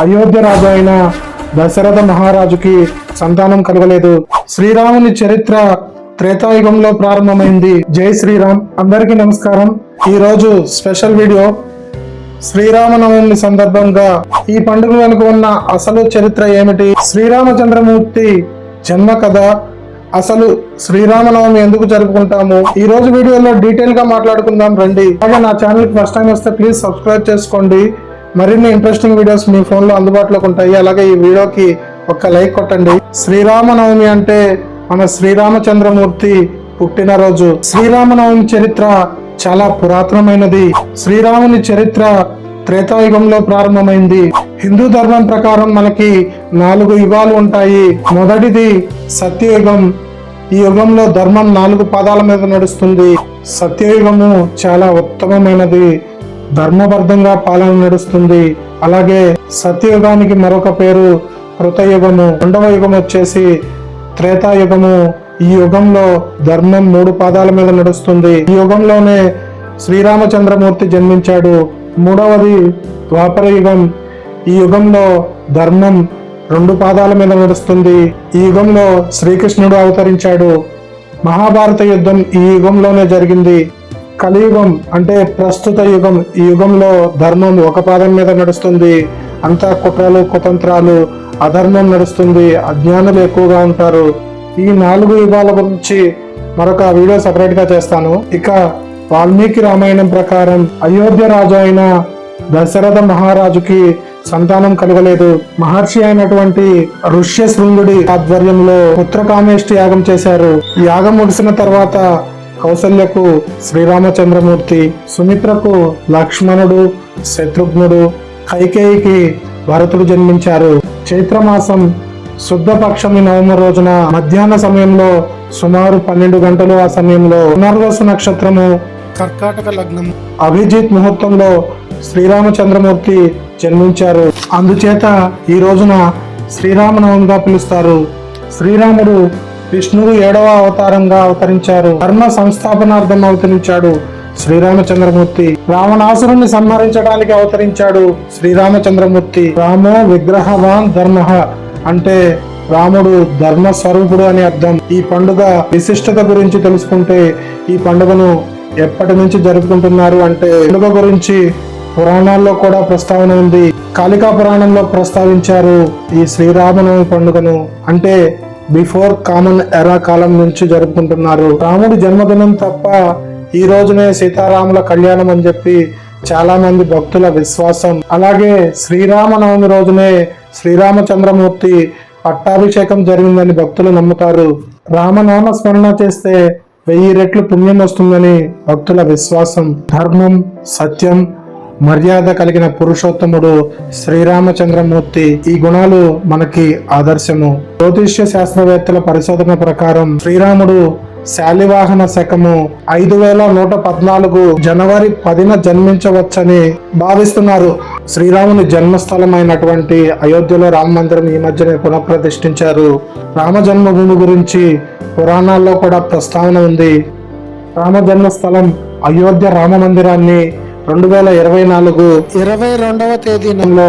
అయోధ్య రాజు అయిన దశరథ మహారాజుకి సంతానం కలగలేదు. శ్రీరాముని చరిత్ర త్రేతాయుగంలో ప్రారంభమైంది. జై శ్రీరామ్. అందరికీ నమస్కారం. ఈ రోజు స్పెషల్ వీడియో శ్రీరామనవమి సందర్భంగా ఈ పండుగ వెనుక ఉన్న అసలు చరిత్ర ఏమిటి, శ్రీరామచంద్రమూర్తి జన్మ కథ, అసలు శ్రీరామనవమి ఎందుకు జరుపుకుంటాము, ఈ రోజు వీడియోలో డీటెయిల్ గా మాట్లాడుకుందాం రండి. అలాగే నా ఛానల్ కి ఫస్ట్ టైం వస్తే ప్లీజ్ సబ్స్క్రైబ్ చేసుకోండి. మరిన్ని ఇంట్రెస్టింగ్ వీడియోస్ మీ ఫోన్ లో అందుబాటులోకి ఉంటాయి. అలాగే ఈ వీడియోకి ఒక లైక్ కొట్టండి. శ్రీరామనవమి అంటే మన శ్రీరామచంద్రమూర్తి పుట్టినరోజు. శ్రీరామనవమి చరిత్ర చాలా పురాతనమైనది. శ్రీరాముని చరిత్ర త్రేతాయుగంలో ప్రారంభమైంది. హిందూ ధర్మం ప్రకారం మనకి 4 యుగాలు ఉంటాయి. మొదటిది సత్యయుగం. ఈ యుగంలో ధర్మం 4 పాదాల మీద నడుస్తుంది. సత్యయుగము చాలా ఉత్తమమైనది, ధర్మబద్ధంగా పాలన నడుస్తుంది. అలాగే సత్యయుగానికి మరొక పేరు కృతయుగము. రెండవ యుగం వచ్చేసి త్రేతాయుగము. ఈ యుగంలో ధర్మం 3 పాదాల మీద నడుస్తుంది. ఈ యుగంలోనే శ్రీరామచంద్రమూర్తి జన్మించాడు. మూడవది ద్వాపర యుగం. ఈ యుగంలో ధర్మం 2 పాదాల మీద నడుస్తుంది. ఈ యుగంలో శ్రీకృష్ణుడు అవతరించాడు. మహాభారత యుద్ధం ఈ యుగంలోనే జరిగింది. కలియుగం అంటే ప్రస్తుత యుగం. ఈ యుగంలో ధర్మం 1 పాదం మీద నడుస్తుంది. అంతా కుట్రలు కుతంత్రాలు, అధర్మం నడుస్తుంది. అజ్ఞానులు ఎక్కువగా ఉంటారు. ఈ 4 యుగాల గురించి మరొక వీడియో సపరేట్ గా చేస్తాను. ఇక వాల్మీకి రామాయణం ప్రకారం అయోధ్య రాజు అయిన దశరథ మహారాజుకి సంతానం కలగలేదు. మహర్షి అయినటువంటి ఋష్యశృంగుడి ఆధ్వర్యంలో పుత్రకామేష్టి యాగం చేశారు. ఈ యాగం ముగిసిన తర్వాత కౌసల్యకు శ్రీరామచంద్రమూర్తి, సుమిత్రకు లక్ష్మణుడు, శత్రుఘ్నుడు, కైకేయికి భరతుడు జన్మించారు. చైత్రమాసం శుద్ధపక్షమి నవమ రోజున మధ్యాహ్న సమయంలో సుమారు 12 గంటలు ఆ సమయంలో పునర్వసు నక్షత్రము, కర్కాటక లగ్నం, అభిజిత్ ముహూర్తంలో శ్రీరామచంద్రమూర్తి జన్మించారు. అందుచేత ఈ రోజున శ్రీరామనవమిగా పిలుస్తారు. శ్రీరాముడు విష్ణువు 7వ అవతారంగా అవతరించారు. ధర్మ సంస్థాపనార్థం అవతరించాడు శ్రీరామచంద్రమూర్తి. రావణాసురుణ్ణి సంహరించడానికి అవతరించాడు శ్రీరామచంద్రమూర్తి. రామో విగ్రహవాన్ ధర్మ అంటే రాముడు ధర్మ స్వరూపుడు అని అర్థం. ఈ పండుగ విశిష్టత గురించి తెలుసుకుంటే, ఈ పండుగను ఎప్పటి నుంచి జరుపుకుంటున్నారు అంటే, పండుగ గురించి పురాణాల్లో కూడా ప్రస్తావన ఉంది. కాళికా పురాణంలో ప్రస్తావించారు ఈ శ్రీరామనవమి పండుగను. అంటే బిఫోర్ కామన్ ఎరా కాలం నుంచి జరుపుకుంటున్నారు. రాముడి జన్మదినం తప్ప ఈ రోజునే సీతారాముల కళ్యాణం అని చెప్పి చాలా మంది భక్తుల విశ్వాసం. అలాగే శ్రీరామనవమి రోజునే శ్రీరామచంద్రమూర్తి పట్టాభిషేకం జరిగిందని భక్తులు నమ్ముతారు. రామనామ స్మరణ చేస్తే 1000 రెట్లు పుణ్యం వస్తుందని భక్తుల విశ్వాసం. ధర్మం, సత్యం, మర్యాద కలిగిన పురుషోత్తముడు శ్రీరామచంద్రమూర్తి. ఈ గుణాలు మనకి ఆదర్శము. జ్యోతిష్య శాస్త్రవేత్తల పరిశోధన ప్రకారం శ్రీరాముడు శాలివాహన శకము 5114 జనవరి 10న జన్మించవచ్చని భావిస్తున్నారు. శ్రీరాముని జన్మస్థలం అయినటువంటి అయోధ్యలో రామ మందిరం ఈ మధ్యనే పునఃప్రతిష్ఠించారు. రామ జన్మభూమి గురించి పురాణాల్లో కూడా ప్రస్తావన ఉంది. రామ జన్మస్థలం అయోధ్య రామ మందిరాన్ని 2024 22వ తేదీలో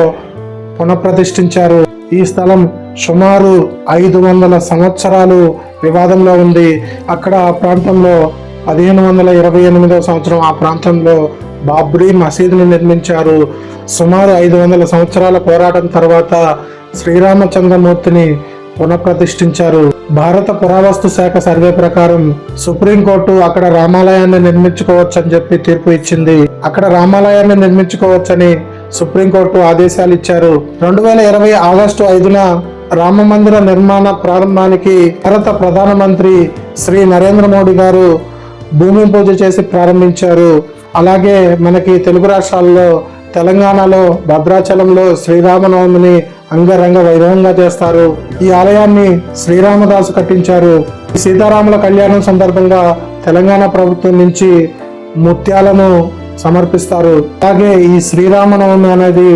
పునఃప్రతిష్ఠించారు. ఈ స్థలం సుమారు 500 సంవత్సరాలు వివాదంలో ఉంది. అక్కడ ఆ ప్రాంతంలో 1528వ సంవత్సరం ఆ ప్రాంతంలో బాబ్రీ మసీదును నిర్మించారు. సుమారు 500 సంవత్సరాల పోరాటం తర్వాత శ్రీరామచంద్రమూర్తిని పునఃప్రతిష్ఠించారు. భారత పురావస్తు శాఖ సర్వే ప్రకారం సుప్రీంకోర్టు అక్కడ రామాలయాన్ని నిర్మించుకోవచ్చని చెప్పి తీర్పు ఇచ్చింది. అక్కడ రామాలయాన్ని నిర్మించుకోవచ్చని సుప్రీంకోర్టు ఆదేశాలు ఇచ్చారు. 2020 ఆగస్టు 5న రామ మందిర నిర్మాణ ప్రారంభానికి భారత ప్రధానమంత్రి శ్రీ నరేంద్ర మోడీ గారు భూమి పూజ చేసి ప్రారంభించారు. అలాగే మనకి తెలుగు రాష్ట్రాల్లో తెలంగాణలో భద్రాచలంలో శ్రీరామనవమిని అంగరంగ వైభవంగా చేస్తారు. ఈ ఆలయాన్ని శ్రీరామదాసు కట్టించారు. సీతారాముల కళ్యాణం సందర్భంగా తెలంగాణ ప్రభుత్వం నుంచి ముత్యాలను సమర్పిస్తారు. అలాగే ఈ శ్రీరామనవమి అనేది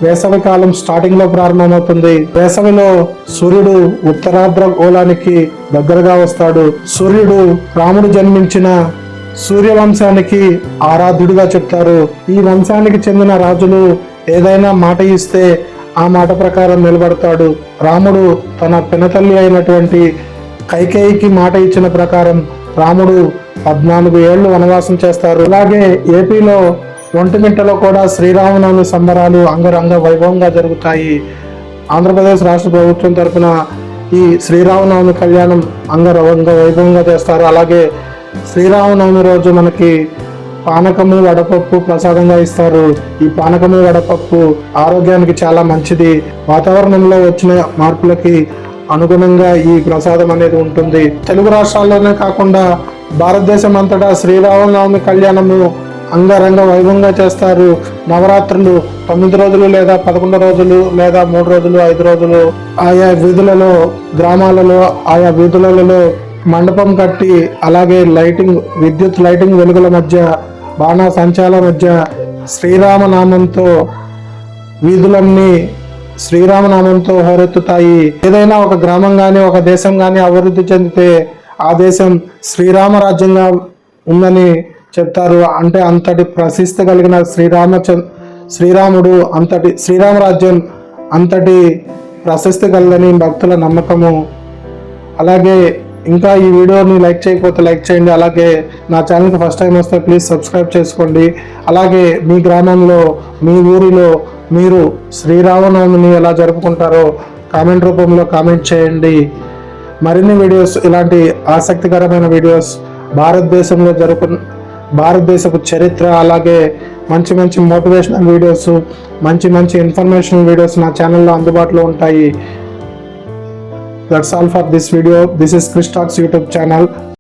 వేసవి కాలం స్టార్టింగ్ లో ప్రారంభమవుతుంది. వేసవిలో సూర్యుడు ఉత్తరార్ధ గోళానికి దగ్గరగా వస్తాడు. సూర్యుడు రాముడు జన్మించిన సూర్యవంశానికి ఆరాధ్యుడిగా చెప్తారు. ఈ వంశానికి చెందిన రాజులు ఏదైనా మాట ఇస్తే ఆ మాట ప్రకారం నిలబడతాడు. రాముడు తన పినతల్లి అయినటువంటి కైకేయికి మాట ఇచ్చిన ప్రకారం రాముడు 14 ఏళ్ళు వనవాసం చేస్తారు. అలాగే ఏపీలో ఒంటిమిట్టలో కూడా శ్రీరామనవమి సంబరాలు అంగరంగ వైభవంగా జరుగుతాయి. ఆంధ్రప్రదేశ్ రాష్ట్ర ప్రభుత్వం తరఫున ఈ శ్రీరామనవమి కళ్యాణం అంగరంగ వైభవంగా చేస్తారు. అలాగే శ్రీరామనవమి రోజు మనకి పానకము వడపప్పు ప్రసాదంగా ఇస్తారు. ఈ పానకము వడపప్పు ఆరోగ్యానికి చాలా మంచిది. వాతావరణంలో వచ్చిన మార్పులకి అనుగుణంగా ఈ ప్రసాదం అనేది ఉంటుంది. తెలుగు రాష్ట్రాల్లోనే కాకుండా భారతదేశం అంతటా శ్రీరామనవమి కళ్యాణము అంగరంగ వైభవంగా చేస్తారు. నవరాత్రులు 9 రోజులు లేదా 11 రోజులు లేదా 3 రోజులు 5 రోజులు ఆయా వీధులలో గ్రామాలలో ఆయా వీధులలో మండపం కట్టి అలాగే విద్యుత్ లైటింగ్ వెలుగుల మధ్య బాణా సంచాల మధ్య శ్రీరామనామంతో వీధులన్నీ శ్రీరామనామంతో హోరెత్తుతాయి. ఏదైనా ఒక గ్రామం కానీ ఒక దేశం కానీ అభివృద్ధి చెందితే ఆ దేశం శ్రీరామ రాజ్యంగా ఉందని చెప్తారు. అంటే అంతటి ప్రసిద్ధి కలిగిన శ్రీరాముడు అంతటి శ్రీరామరాజ్యం అంతటి ప్రశస్తి కలదని భక్తుల నమ్మకము. అలాగే ఇంకా ఈ వీడియోని లైక్ చేయకపోతే లైక్ చేయండి. అలాగే నా ఛానల్కి ఫస్ట్ టైం వస్తే ప్లీజ్ సబ్స్క్రైబ్ చేసుకోండి. అలాగే మీ గ్రామంలో మీ ఊరిలో మీరు శ్రీరామనవమిని ఎలా జరుపుకుంటారో కామెంట్ రూపంలో కామెంట్ చేయండి. మరిన్ని వీడియోస్ ఇలాంటి ఆసక్తికరమైన వీడియోస్ భారతదేశపు చరిత్ర అలాగే మంచి మంచి మోటివేషనల్ వీడియోస్ మంచి ఇన్ఫర్మేషనల్ వీడియోస్ నా ఛానల్లో అందుబాటులో ఉంటాయి. That's all for this video. This is Chris Talks YouTube channel.